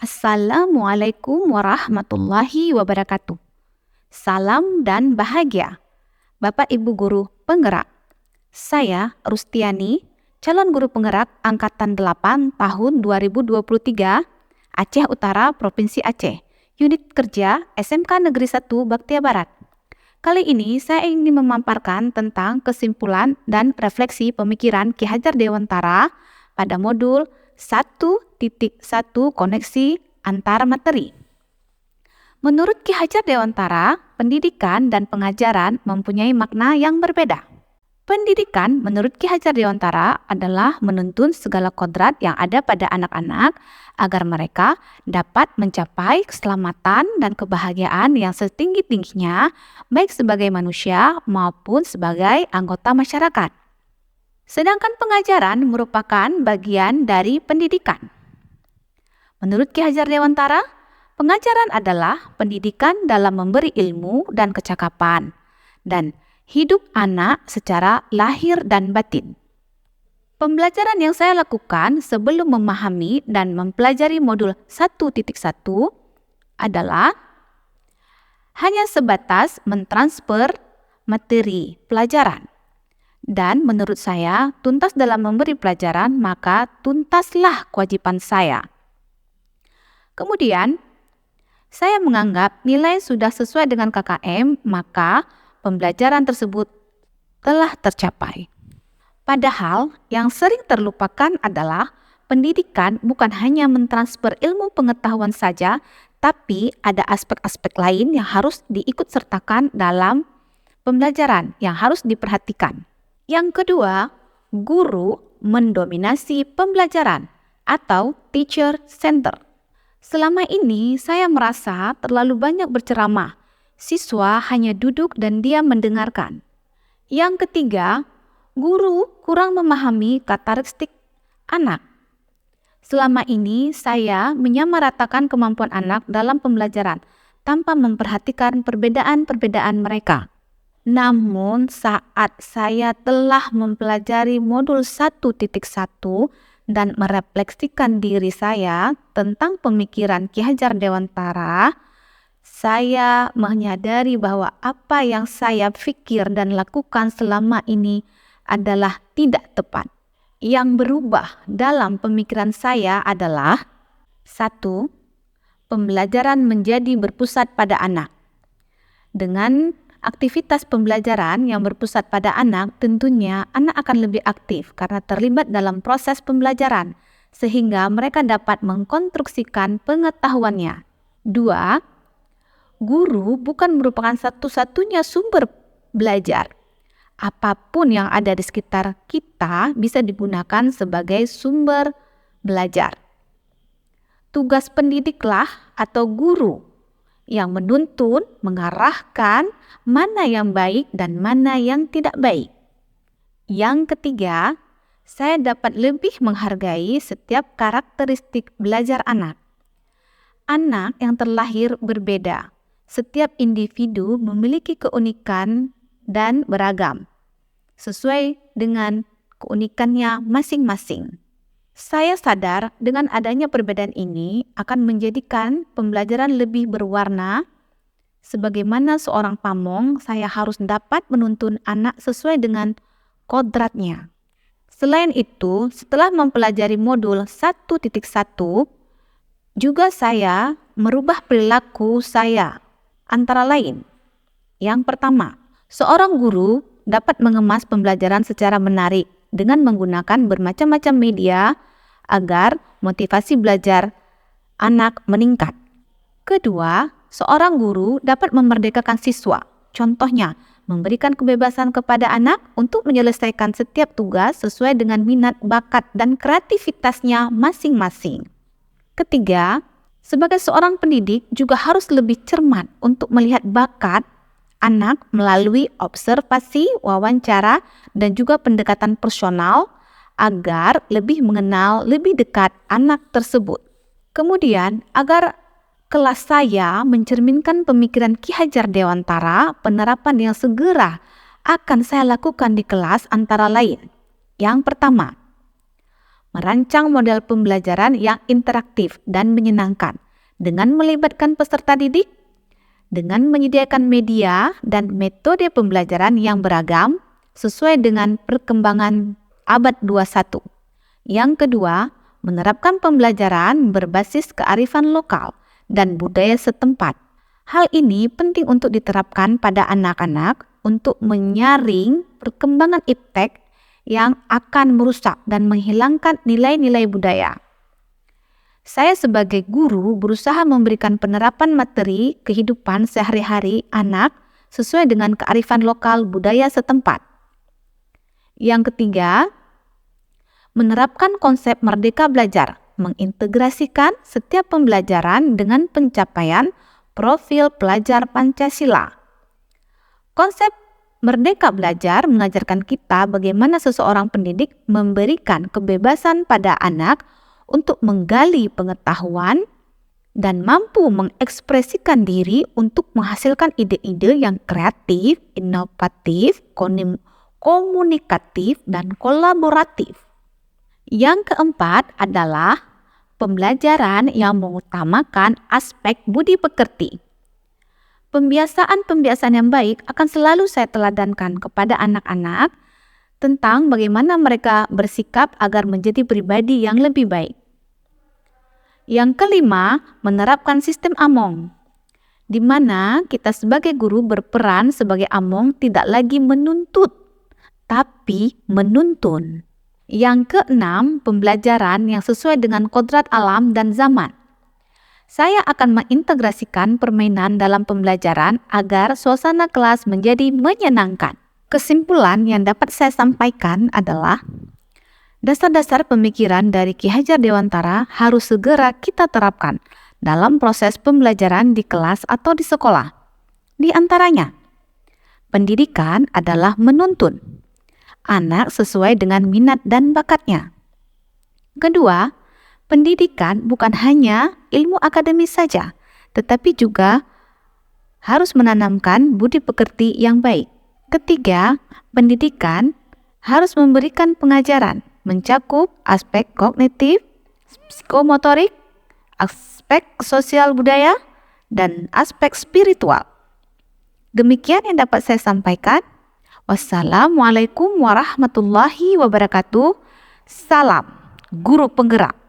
Assalamualaikum warahmatullahi wabarakatuh. Salam dan bahagia. Bapak Ibu Guru Penggerak. Saya Rustiani, calon guru penggerak Angkatan 8 tahun 2023, Aceh Utara, Provinsi Aceh, Unit Kerja SMK Negeri 1 Baktia Barat. Kali ini saya ingin memaparkan tentang kesimpulan dan refleksi pemikiran Ki Hajar Dewantara pada modul 1.1 koneksi antara materi. Menurut Ki Hajar Dewantara, pendidikan dan pengajaran mempunyai makna yang berbeda. Pendidikan menurut Ki Hajar Dewantara adalah menuntun segala kodrat yang ada pada anak-anak agar mereka dapat mencapai keselamatan dan kebahagiaan yang setinggi-tingginya baik sebagai manusia maupun sebagai anggota masyarakat. Sedangkan pengajaran merupakan bagian dari pendidikan. Menurut Ki Hajar Dewantara, pengajaran adalah pendidikan dalam memberi ilmu dan kecakapan dan hidup anak secara lahir dan batin. Pembelajaran yang saya lakukan sebelum memahami dan mempelajari modul 1.1 adalah hanya sebatas mentransfer materi pelajaran. Dan menurut saya, tuntas dalam memberi pelajaran, maka tuntaslah kewajiban saya. Kemudian, saya menganggap nilai sudah sesuai dengan KKM, maka pembelajaran tersebut telah tercapai. Padahal, yang sering terlupakan adalah pendidikan bukan hanya mentransfer ilmu pengetahuan saja, tapi ada aspek-aspek lain yang harus diikutsertakan dalam pembelajaran yang harus diperhatikan. Yang kedua, guru mendominasi pembelajaran atau teacher center. Selama ini saya merasa terlalu banyak berceramah. Siswa hanya duduk dan diam mendengarkan. Yang ketiga, guru kurang memahami karakteristik anak. Selama ini saya menyamaratakan kemampuan anak dalam pembelajaran tanpa memperhatikan perbedaan-perbedaan mereka. Namun saat saya telah mempelajari modul 1.1 dan merefleksikan diri saya tentang pemikiran Ki Hajar Dewantara, saya menyadari bahwa apa yang saya pikir dan lakukan selama ini adalah tidak tepat. Yang berubah dalam pemikiran saya adalah 1. Pembelajaran menjadi berpusat pada anak. Dengan aktivitas pembelajaran yang berpusat pada anak, tentunya anak akan lebih aktif karena terlibat dalam proses pembelajaran, sehingga mereka dapat mengkonstruksikan pengetahuannya. 2. Guru bukan merupakan satu-satunya sumber belajar. Apapun yang ada di sekitar kita bisa digunakan sebagai sumber belajar. Tugas pendidiklah atau guru yang menuntun, mengarahkan mana yang baik dan mana yang tidak baik. Yang ketiga, saya dapat lebih menghargai setiap karakteristik belajar anak. Anak yang terlahir berbeda. Setiap individu memiliki keunikan dan beragam, sesuai dengan keunikannya masing-masing. Saya sadar dengan adanya perbedaan ini akan menjadikan pembelajaran lebih berwarna. Sebagaimana seorang pamong, saya harus dapat menuntun anak sesuai dengan kodratnya. Selain itu, setelah mempelajari modul 1.1, juga saya merubah perilaku saya. Antara lain, yang pertama, seorang guru dapat mengemas pembelajaran secara menarik dengan menggunakan bermacam-macam media agar motivasi belajar anak meningkat. Kedua, seorang guru dapat memerdekakan siswa. Contohnya, memberikan kebebasan kepada anak untuk menyelesaikan setiap tugas sesuai dengan minat, bakat, dan kreativitasnya masing-masing. Ketiga, sebagai seorang pendidik juga harus lebih cermat untuk melihat bakat anak melalui observasi, wawancara, dan juga pendekatan personal agar lebih mengenal lebih dekat anak tersebut. Kemudian, agar kelas saya mencerminkan pemikiran Ki Hajar Dewantara, penerapan yang segera akan saya lakukan di kelas antara lain. Yang pertama, merancang model pembelajaran yang interaktif dan menyenangkan dengan melibatkan peserta didik, dengan menyediakan media dan metode pembelajaran yang beragam sesuai dengan perkembangan abad 21. Yang kedua, menerapkan pembelajaran berbasis kearifan lokal dan budaya setempat. Hal ini penting untuk diterapkan pada anak-anak untuk menyaring perkembangan iptek yang akan merusak dan menghilangkan nilai-nilai budaya. Saya sebagai guru berusaha memberikan penerapan materi kehidupan sehari-hari anak sesuai dengan kearifan lokal budaya setempat. Yang ketiga, menerapkan konsep merdeka belajar, mengintegrasikan setiap pembelajaran dengan pencapaian profil pelajar Pancasila. Konsep merdeka belajar mengajarkan kita bagaimana seseorang pendidik memberikan kebebasan pada anak untuk menggali pengetahuan dan mampu mengekspresikan diri untuk menghasilkan ide-ide yang kreatif, inovatif, komunikatif, dan kolaboratif. Yang keempat adalah pembelajaran yang mengutamakan aspek budi pekerti. Pembiasaan-pembiasaan yang baik akan selalu saya teladankan kepada anak-anak tentang bagaimana mereka bersikap agar menjadi pribadi yang lebih baik. Yang kelima, menerapkan sistem among, di mana kita sebagai guru berperan sebagai among tidak lagi menuntut, tapi menuntun. Yang keenam, pembelajaran yang sesuai dengan kodrat alam dan zaman. Saya akan mengintegrasikan permainan dalam pembelajaran agar suasana kelas menjadi menyenangkan. Kesimpulan yang dapat saya sampaikan adalah dasar-dasar pemikiran dari Ki Hajar Dewantara harus segera kita terapkan dalam proses pembelajaran di kelas atau di sekolah. Di antaranya, pendidikan adalah menuntun anak sesuai dengan minat dan bakatnya. Kedua, pendidikan bukan hanya ilmu akademis saja, tetapi juga harus menanamkan budi pekerti yang baik. Ketiga, pendidikan harus memberikan pengajaran, mencakup aspek kognitif, psikomotorik, aspek sosial budaya, dan aspek spiritual. Demikian yang dapat saya sampaikan. Wassalamualaikum warahmatullahi wabarakatuh. Salam Guru Penggerak.